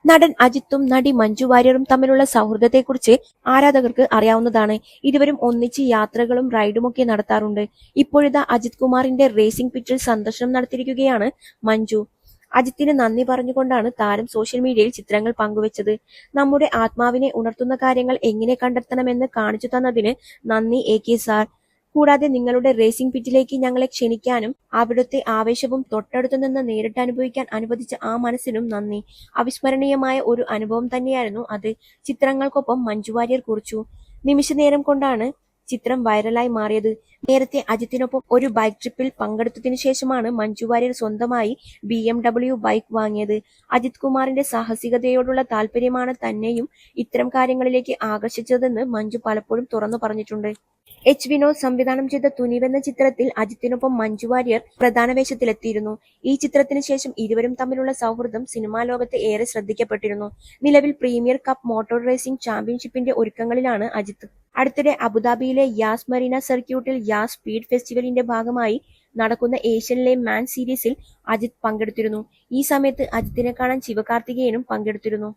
നടൻ അജിത്തും നടി മഞ്ജു വാര്യറും തമ്മിലുള്ള സൗഹൃദത്തെക്കുറിച്ച് ആരാധകർക്ക് അറിയാവുന്നതാണ്. ഇരുവരും ഒന്നിച്ച് യാത്രകളും റൈഡുമൊക്കെ നടത്താറുണ്ട്. ഇപ്പോഴിതാ അജിത് കുമാറിന്റെ റേസിംഗ് പിറ്റിൽ സന്ദർശനം നടത്തിയിരിക്കുകയാണ് മഞ്ജു. അജിത്തിന് നന്ദി പറഞ്ഞുകൊണ്ടാണ് താരം സോഷ്യൽ മീഡിയയിൽ ചിത്രങ്ങൾ പങ്കുവച്ചത്. നമ്മുടെ ആത്മാവിനെ ഉണർത്തുന്ന കാര്യങ്ങൾ എങ്ങനെ കണ്ടെത്തണമെന്ന് കാണിച്ചു തന്നതിന് നന്ദി AK സാർ. കൂടാതെ നിങ്ങളുടെ റേസിംഗ് പിറ്റിലേക്ക് ഞങ്ങളെ ക്ഷണിക്കാനും അവിടുത്തെ ആവേശവും തൊട്ടടുത്തു നിന്ന് നേരിട്ട് അനുഭവിക്കാൻ അനുവദിച്ച ആ മനസ്സിനും നന്ദി. അവിസ്മരണീയമായ ഒരു അനുഭവം തന്നെയായിരുന്നു അത്. ചിത്രങ്ങൾക്കൊപ്പം മഞ്ജു വാര്യർ കുറിച്ചു. നിമിഷനേരം കൊണ്ടാണ് ചിത്രം വൈറലായി മാറിയത്. നേരത്തെ അജിത്തിനൊപ്പം ഒരു ബൈക്ക് ട്രിപ്പിൽ പങ്കെടുത്തതിനു ശേഷമാണ് മഞ്ജു വാര്യർ സ്വന്തമായി BMW ബൈക്ക് വാങ്ങിയത്. അജിത് കുമാറിന്റെ സാഹസികതയോടുള്ള താല്പര്യമാണ് തന്നെയും ഇത്തരം കാര്യങ്ങളിലേക്ക് ആകർഷിച്ചതെന്ന് മഞ്ജു പലപ്പോഴും തുറന്നു പറഞ്ഞിട്ടുണ്ട്. വിനോദ് സംവിധാനം ചെയ്ത തുനിവ് എന്ന ചിത്രത്തിൽ അജിത്തിനൊപ്പം മഞ്ജു വാര്യർ പ്രധാന വേഷത്തിലെത്തിയിരുന്നു. ഈ ചിത്രത്തിന് ശേഷം ഇരുവരും തമ്മിലുള്ള സൗഹൃദം സിനിമാ ലോകത്ത് ഏറെ ശ്രദ്ധിക്കപ്പെട്ടിരുന്നു. നിലവിൽ പ്രീമിയർ കപ്പ് മോട്ടോർ റേസിംഗ് ചാമ്പ്യൻഷിപ്പിന്റെ ഒരുക്കങ്ങളിലാണ് അജിത്ത്. അടുത്തിടെ അബുദാബിയിലെ യാസ് മരീന സർക്യൂട്ടിൽ യാസ് സ്പീഡ് ഫെസ്റ്റിവലിന്റെ ഭാഗമായി നടക്കുന്ന ഏഷ്യനിലെ മാൻ സീരീസിൽ അജിത്ത് പങ്കെടുത്തിരുന്നു. ഈ സമയത്ത് അജിത്തിനെ കാണാൻ ശിവകാർത്തികേയനും പങ്കെടുത്തിരുന്നു.